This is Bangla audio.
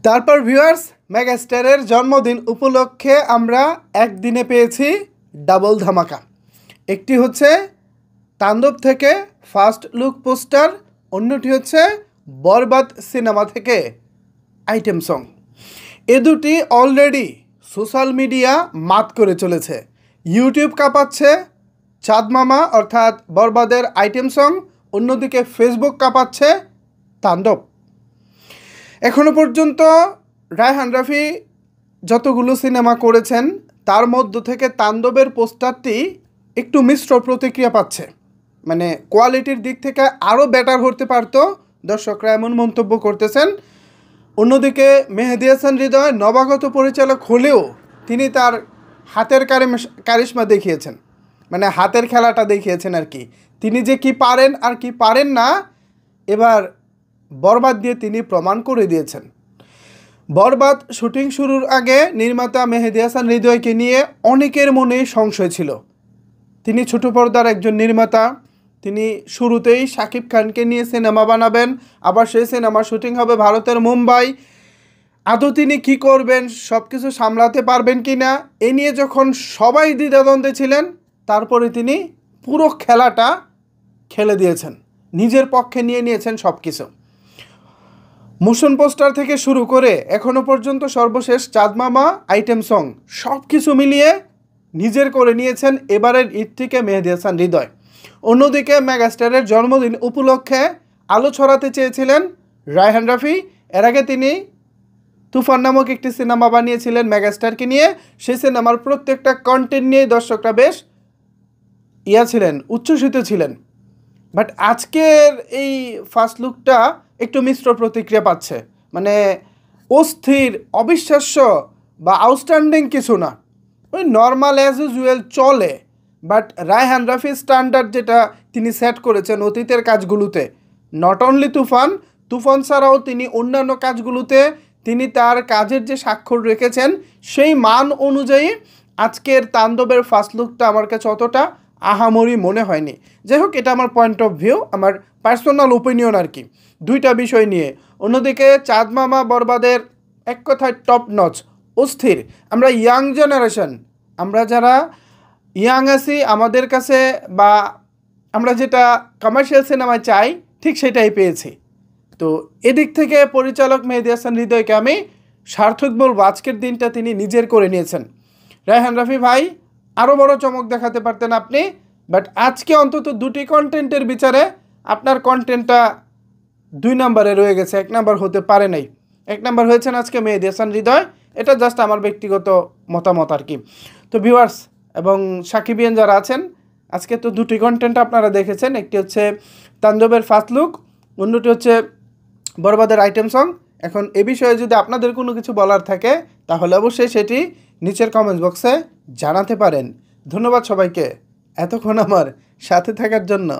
তারপর ভিউয়ার্স, মেগাস্টারের জন্মদিন উপলক্ষে আমরা একদিনে পেয়েছি ডাবল ধামাকা। একটি হচ্ছে তাণ্ডব থেকে ফার্স্ট লুক পোস্টার, অন্যটি হচ্ছে বরবাদ সিনেমা থেকে আইটেম সং। এ দুটি অলরেডি সোশ্যাল মিডিয়া মাত করে চলেছে। ইউটিউব কাঁপাচ্ছে চাঁদ মামা অর্থাৎ বরবাদের আইটেম সং, অন্যদিকে ফেসবুক কাঁপাচ্ছে তাণ্ডব। এখনো পর্যন্ত রায়হান রাফি যতগুলো সিনেমা করেছেন তার মধ্য থেকে তাণ্ডবের পোস্টারটি একটু মিশ্র প্রতিক্রিয়া পাচ্ছে, মানে কোয়ালিটির দিক থেকে আরও বেটার হতে পারতো, দর্শকরা এমন মন্তব্য করতেছেন। অন্যদিকে মেহেদী হাসান হৃদয় নবাগত পরিচালক হলেও তিনি তার হাতের কারিশমা দেখিয়েছেন, মানে হাতের খেলাটা দেখিয়েছেন আর কি। তিনি যে কি পারেন আর কি পারেন না এবার বরবাদ দিয়ে তিনি প্রমাণ করে দিয়েছেন। বরবাদ শুটিং শুরুর আগে নির্মাতা মেহেদী হাসান হৃদয়কে নিয়ে অনেকের মনেই সংশয় ছিল। তিনি ছোট পর্দার একজন নির্মাতা, তিনি শুরুতেই শাকিব খানকে নিয়ে সিনেমা বানাবেন, আবার সেই সিনেমা শুটিং হবে ভারতের মুম্বাই। আদৌ তিনি কী করবেন, সব কিছু সামলাতে পারবেন কি না, এ নিয়ে যখন সবাই দ্বিধাদ্বন্দ্বে ছিলেন, তারপরে তিনি পুরো খেলাটা খেলে দিয়েছেন, নিজের পক্ষে নিয়ে নিয়েছেন সব কিছু। মোশন পোস্টার থেকে শুরু করে এখনও পর্যন্ত সর্বশেষ চাঁদ মামা আইটেম সং সব কিছু মিলিয়ে নিজের করে নিয়েছেন এবারের ঈদটিকে মেহেদী হাসান হৃদয়। অন্যদিকে মেগাস্টারের জন্মদিন উপলক্ষে আলো ছড়াতে চেয়েছিলেন রায়হান রাফি। এর আগে তিনি তুফান নামক একটি সিনেমা বানিয়েছিলেন মেগাস্টারকে নিয়ে। সেই সিনেমার প্রত্যেকটা কন্টেন্ট নিয়ে দর্শকরা বেশ উচ্ছ্বসিত ছিলেন। বাট আজকের এই ফার্স্ট লুকটা একটু মিশ্র প্রতিক্রিয়া পাচ্ছে, মানে অস্থির, অবিশ্বাস্য বা আউটস্ট্যান্ডিং কিছু না, ওই নর্মাল অ্যাজ ইউজুয়াল চলে। বাট রায়হান রাফি স্ট্যান্ডার্ড যেটা তিনি সেট করেছেন অতীতের কাজগুলোতে, নট অনলি তুফান ছাড়াও তিনি অন্যান্য কাজগুলোতে তিনি তার কাজের যে স্বাক্ষর রেখেছেন সেই মান অনুযায়ী আজকের তাণ্ডবের ফার্স্ট লুকটা আমার কাছে অতটা আহামরি মনে হয়নি। যাই হোক, এটা আমার পয়েন্ট অফ ভিউ, আমার পার্সোনাল ওপিনিয়ন আর কি দুইটা বিষয় নিয়ে। অন্যদিকে চাঁদ মামা বরবাদের এক কথায় টপ নচ, অস্থির। আমরা ইয়াং জেনারেশন, আমরা যারা ইয়াং আছি, আমাদের কাছে বা আমরা যেটা কমার্শিয়াল সিনেমায় চাই ঠিক সেটাই পেয়েছি। তো এদিক থেকে পরিচালক মেহেদী হাসান হৃদয়কে আমি সার্থক বলবো, আজকের দিনটা তিনি নিজের করে নিয়েছেন। রায়হান রাফি ভাই, আরও বড় চমক দেখাতে পারতেন আপনি, বাট আজকে অন্তত দুটি কন্টেন্টের বিচারে আপনার কন্টেন্টটা 2 নম্বরে রয়ে গেছে, 1 নম্বর হতে পারে নাই। 1 নম্বর হয়েছেন আজকে মেহেদী হাসান হৃদয়, এটা জাস্ট আমার ব্যক্তিগত মতামত আর কি। তো ভিউয়ার্স এবং সাকিবিয়ান যারা আছেন, আজকে তো দুটি কন্টেন্ট আপনারা দেখেছেন, একটি হচ্ছে তাণ্ডবের ফার্স্ট লুক, অন্যটি হচ্ছে বরবাদের আইটেম সং। এখন এ বিষয়ে যদি আপনাদের কোনো কিছু বলার থাকে তাহলে অবশ্যই সেটি নিচের কমেন্টস বক্সে জানাতে পারেন। ধন্যবাদ সবাইকে এতক্ষণ আমার সাথে থাকার জন্য।